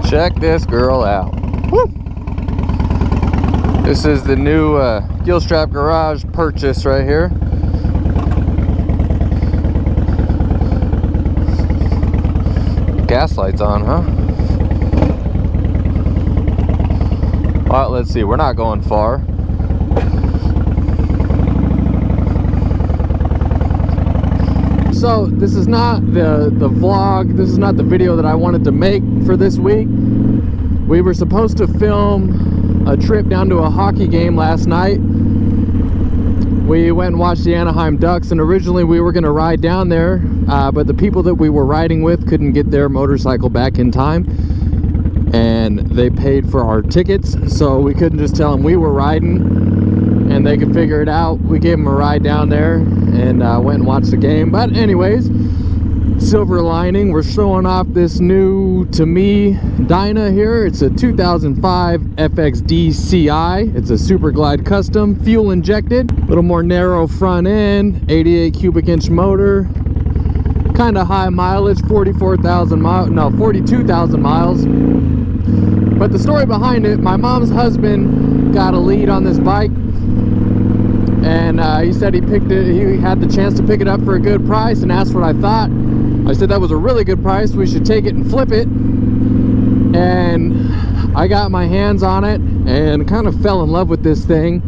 Check this girl out. Woo! This is the new Gilstrap Garage purchase right here. Gas lights on, huh? Well, let's see. We're not going far. So this is not the vlog. This is not the video that I wanted to make for this week. We were supposed to film a trip down to a hockey game last night. We went and watched the Anaheim Ducks, and originally we were going to ride down there, but the people that we were riding with couldn't get their motorcycle back in time, and they paid for our tickets, so we couldn't just tell them we were riding and they could figure it out. We gave them a ride down there and went and watched the game. But anyways, silver lining, we're showing off this new, to me, Dyna here. It's a 2005 FXD CI. It's a Super Glide custom, fuel injected, a little more narrow front end, 88 cubic inch motor, kind of high mileage, 42,000 miles. But the story behind it, my mom's husband got a lead on this bike, and he said he had the chance to pick it up for a good price, and asked what I thought. I said that was a really good price, we should take it and flip it. And I got my hands on it and kind of fell in love with this thing.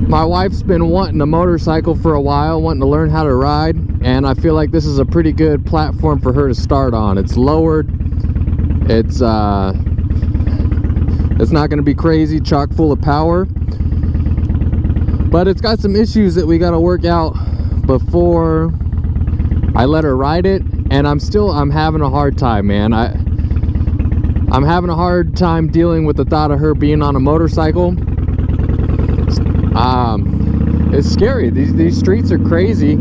My wife's been wanting a motorcycle for a while, wanting to learn how to ride, and I feel like this is a pretty good platform for her to start on. It's lowered, it's not going to be crazy chock full of power, but it's got some issues that we got to work out before I let her ride it. And I'm having a hard time, man. I'm having a hard time dealing with the thought of her being on a motorcycle. It's scary. These streets are crazy.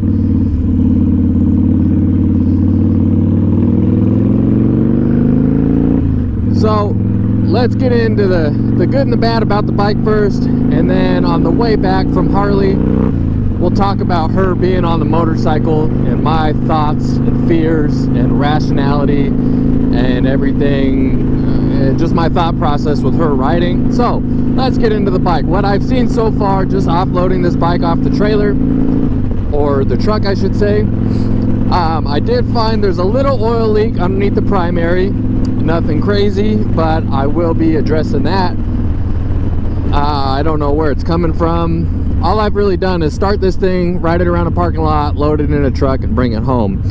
So let's get into the good and the bad about the bike first, and then on the way back from Harley, we'll talk about her being on the motorcycle and my thoughts and fears and rationality and everything, just my thought process with her riding. So let's get into the bike. What I've seen so far, just offloading this bike off the trailer, or the truck I should say, I did find there's a little oil leak underneath the primary. Nothing crazy, but I will be addressing that. I don't know where it's coming from. All I've really done is start this thing, ride it around a parking lot, load it in a truck, and bring it home.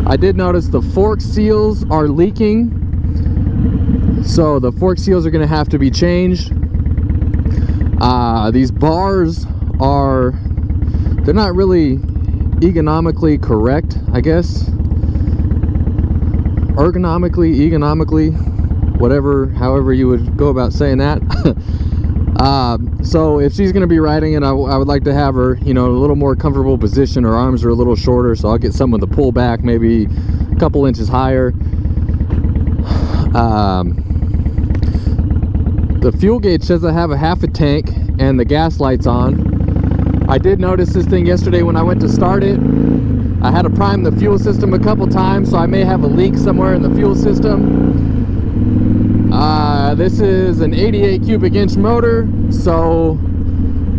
I did notice the fork seals are leaking, so the fork seals are going to have to be changed. These bars they're not really ergonomically correct, I guess. Economically, however you would go about saying that. So if she's going to be riding it, I would like to have her, a little more comfortable position. Her arms are a little shorter, so I'll get some with the pull back, maybe a couple inches higher. The fuel gauge says I have a half a tank and the gas lights on. I did notice this thing yesterday when I went to start it. I had to prime the fuel system a couple times, so I may have a leak somewhere in the fuel system. This is an 88 cubic inch motor, so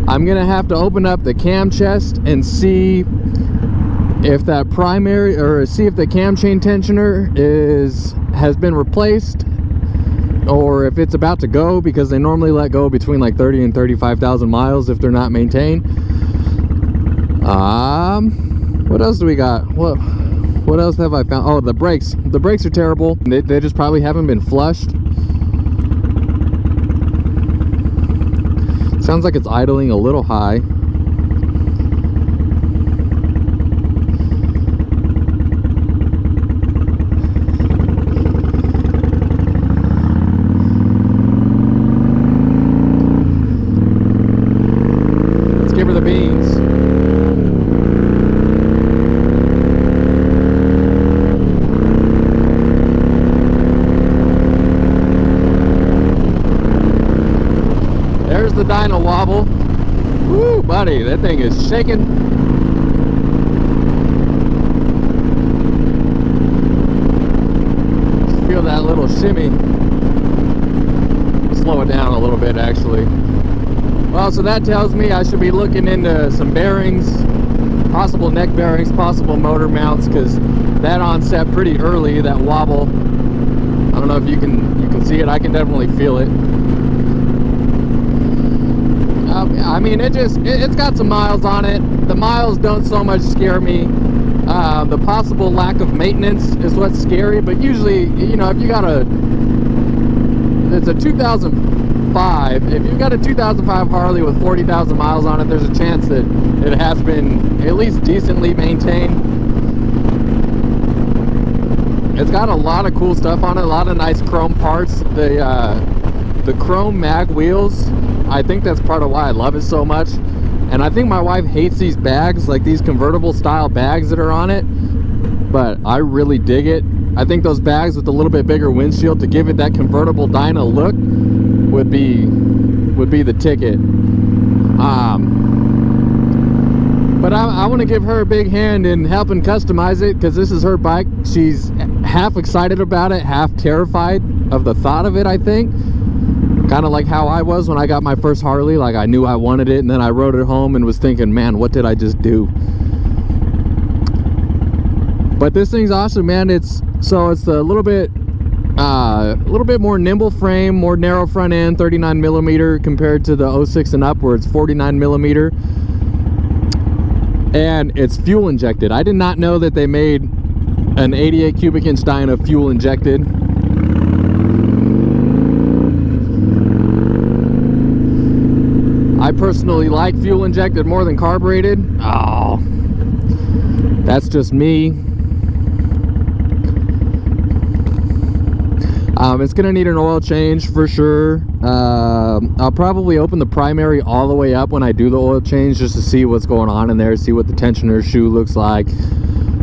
I'm gonna have to open up the cam chest and see if that primary, or see if the cam chain tensioner has been replaced, or if it's about to go, because they normally let go between like 30 and 35,000 miles if they're not maintained. What else do we got? What else have I found? Oh, the brakes. The brakes are terrible. They just probably haven't been flushed. Sounds like it's idling a little high. Let's give her the beans. There's the dyno wobble. Woo, buddy, that thing is shaking. Just feel that little shimmy. slow it down a little bit, actually. Well, so that tells me I should be looking into some bearings, possible neck bearings, possible motor mounts, because that onset pretty early, that wobble. I don't know if you can see it. I can definitely feel it. I mean, it's got some miles on it. The miles don't so much scare me. The possible lack of maintenance is what's scary, but usually, you know, if you got it's a 2005, if you've got a 2005 Harley with 40,000 miles on it, there's a chance that it has been at least decently maintained. It's got a lot of cool stuff on it, a lot of nice chrome parts. The chrome mag wheels, I think that's part of why I love it so much. And I think my wife hates these bags, like these convertible style bags that are on it, but I really dig it. I think those bags with a little bit bigger windshield to give it that convertible Dyna look would be the ticket. But I want to give her a big hand in helping customize it, because this is her bike. She's half excited about it, half terrified of the thought of it, I think. Kind of like how I was when I got my first Harley. Like, I knew I wanted it, and then I rode it home and was thinking, man, what did I just do? But this thing's awesome, man. It's a little bit more nimble frame, more narrow front end, 39 millimeter compared to the 06 and up, where it's 49 millimeter. And it's fuel injected. I did not know that they made an 88 cubic inch Dyna fuel injected. I personally like fuel injected more than carbureted. Oh, that's just me. It's gonna need an oil change for sure. I'll probably open the primary all the way up when I do the oil change, just to see what's going on in there, see what the tensioner shoe looks like,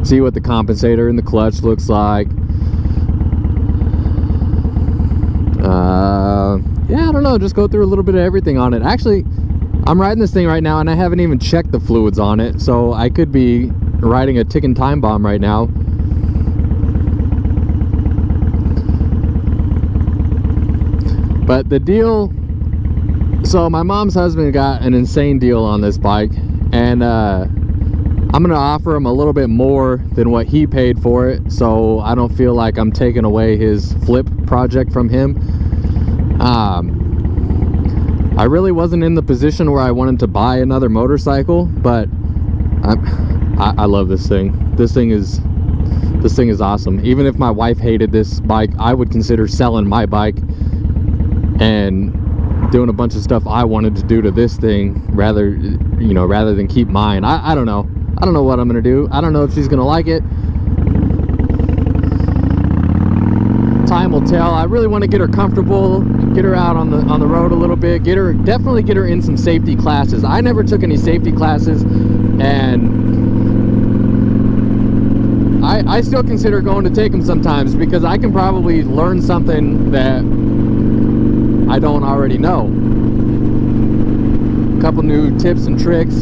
see what the compensator and the clutch looks like. Yeah, I don't know, just go through a little bit of everything on it. Actually, I'm riding this thing right now and I haven't even checked the fluids on it, so I could be riding a ticking time bomb right now. But the deal, so my mom's husband got an insane deal on this bike, and I'm gonna offer him a little bit more than what he paid for it, so I don't feel like I'm taking away his flip project from him. I really wasn't in the position where I wanted to buy another motorcycle, but I love this thing. This thing is awesome. Even if my wife hated this bike, I would consider selling my bike and doing a bunch of stuff I wanted to do to this thing rather than keep mine. I don't know. I don't know what I'm gonna do. I don't know if she's gonna like it. Time will tell. I really want to get her comfortable, get her out on the road a little bit, definitely get her in some safety classes. I never took any safety classes, and I still consider going to take them sometimes, because I can probably learn something that I don't already know. A couple new tips and tricks.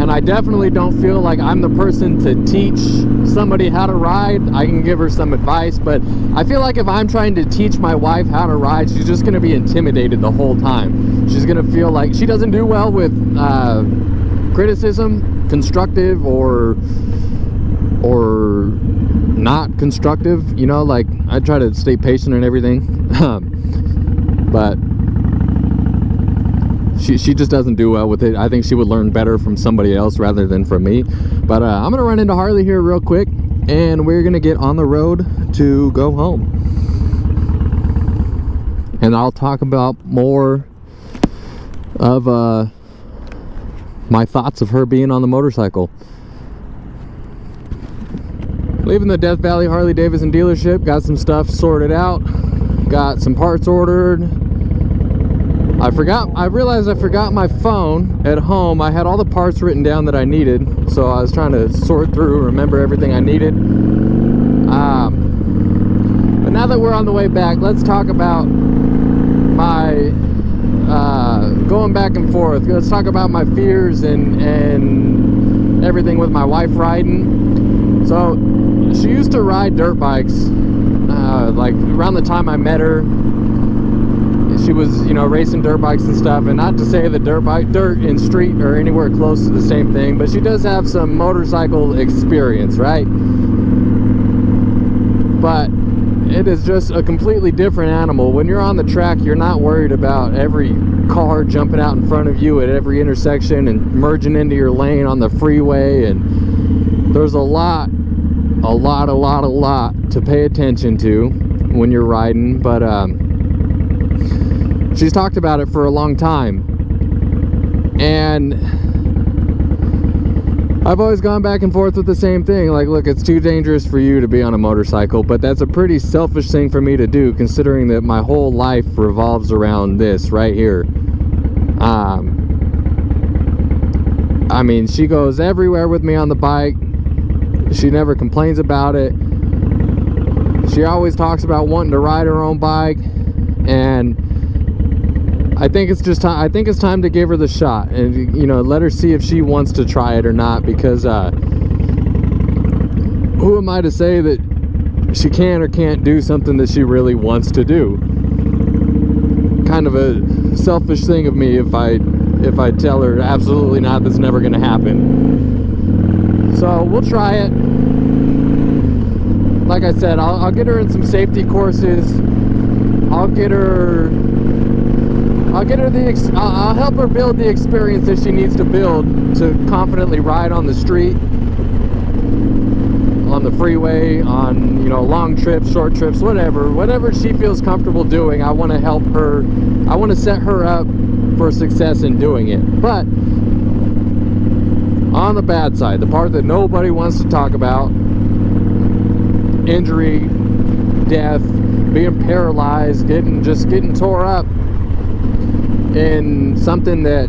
And I definitely don't feel like I'm the person to teach somebody how to ride. I can give her some advice, but I feel like if I'm trying to teach my wife how to ride, she's just going to be intimidated the whole time. She's going to feel like she doesn't do well with criticism, constructive or not constructive, you know. Like, I try to stay patient and everything, but she just doesn't do well with it. I think she would learn better from somebody else rather than from me. But I'm gonna run into Harley here real quick, and we're gonna get on the road to go home, and I'll talk about more of my thoughts of her being on the motorcycle. Leaving the Death Valley Harley Davidson dealership, got some stuff sorted out, got some parts ordered. I realized I forgot my phone at home. I had all the parts written down that I needed, so I was trying to sort through, remember everything I needed. But now that we're on the way back, let's talk about my going back and forth. Let's talk about my fears and everything with my wife riding. So she used to ride dirt bikes, like around the time I met her. She was, you know, racing dirt bikes and stuff, and not to say that dirt and street are anywhere close to the same thing, but she does have some motorcycle experience, right? But it is just a completely different animal. When you're on the track, you're not worried about every car jumping out in front of you at every intersection and merging into your lane on the freeway, and there's a lot to pay attention to when you're riding. But she's talked about it for a long time, and I've always gone back and forth with the same thing. Like, look, it's too dangerous for you to be on a motorcycle, but that's a pretty selfish thing for me to do, considering that my whole life revolves around this right here. I mean, she goes everywhere with me on the bike. She never complains about it. She always talks about wanting to ride her own bike, and I think it's just time. I think it's time to give her the shot, and, you know, let her see if she wants to try it or not. Because who am I to say that she can or can't do something that she really wants to do? Kind of a selfish thing of me if I tell her absolutely not, that's never going to happen. So we'll try it. Like I said, I'll get her in some safety courses. I'll help her build the experience that she needs to build to confidently ride on the street, on the freeway, on, you know, long trips, short trips, whatever she feels comfortable doing. I want to help her. I want to set her up for success in doing it. But on the bad side, the part that nobody wants to talk about, injury, death, being paralyzed, getting tore up in something that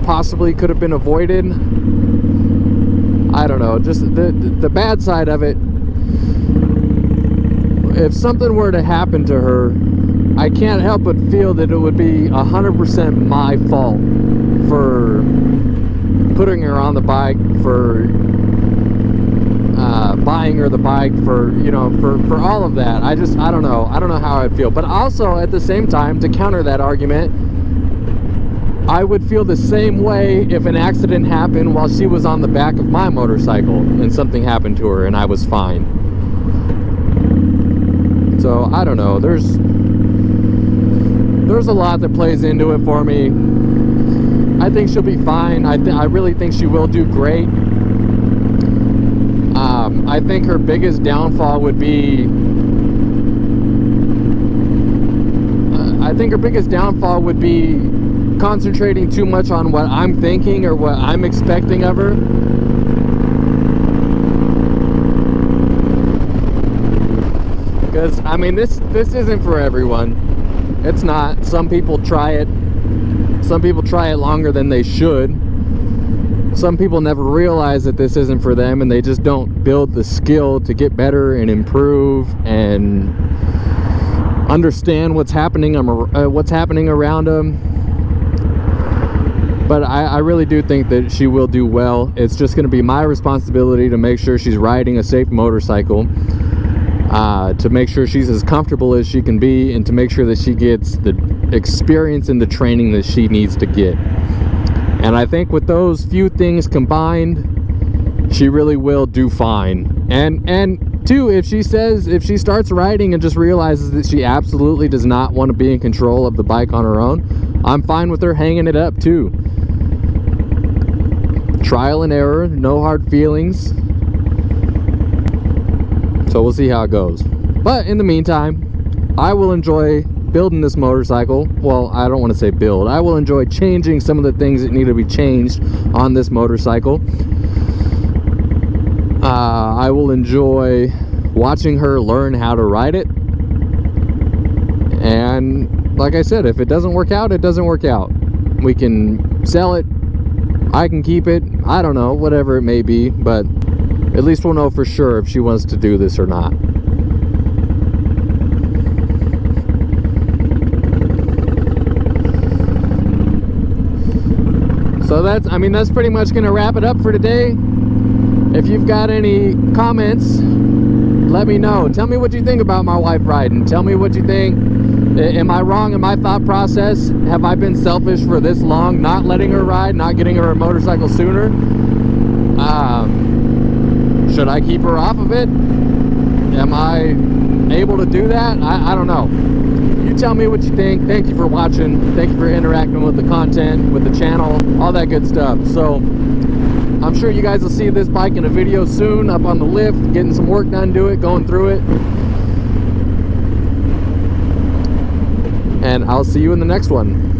possibly could have been avoided. I don't know, just the bad side of it. If something were to happen to her, I can't help but feel that it would be 100% my fault for putting her on the bike, for buying her the bike, for, you know, for all of that. I don't know how I'd feel. But also, at the same time, to counter that argument, I would feel the same way if an accident happened while she was on the back of my motorcycle and something happened to her and I was fine. So I don't know, there's a lot that plays into it for me. I think she'll be fine. I really think she will do great. I think her biggest downfall would be concentrating too much on what I'm thinking or what I'm expecting of her. Because, I mean, this isn't for everyone. It's not. Some people try it. Some people try it longer than they should. Some people never realize that this isn't for them, and they just don't build the skill to get better and improve and understand what's happening around them. But I really do think that she will do well. It's just going to be my responsibility to make sure she's riding a safe motorcycle, to make sure she's as comfortable as she can be, and to make sure that she gets the experience and the training that she needs to get. And I think with those few things combined, she really will do fine. And two, if she starts riding and just realizes that she absolutely does not want to be in control of the bike on her own, I'm fine with her hanging it up too. Trial and error, no hard feelings. So we'll see how it goes. But in the meantime, I will enjoy building this motorcycle. Well, I don't want to say build. I will enjoy changing some of the things that need to be changed on this motorcycle. I will enjoy watching her learn how to ride it. And like I said, if it doesn't work out, it doesn't work out. We can sell it. I can keep it. I don't know, whatever it may be. But at least we'll know for sure if she wants to do this or not. So that's pretty much going to wrap it up for today. If you've got any comments, let me know. Tell me what you think about my wife riding. Tell me what you think. Am I wrong in my thought process? Have I been selfish for this long, not letting her ride, not getting her a motorcycle sooner? Should I keep her off of it? Am I able to do that? I don't know. You tell me what you think. Thank you for watching. Thank you for interacting with the content, with the channel, all that good stuff. So I'm sure you guys will see this bike in a video soon, up on the lift, getting some work done to it, going through it. And I'll see you in the next one.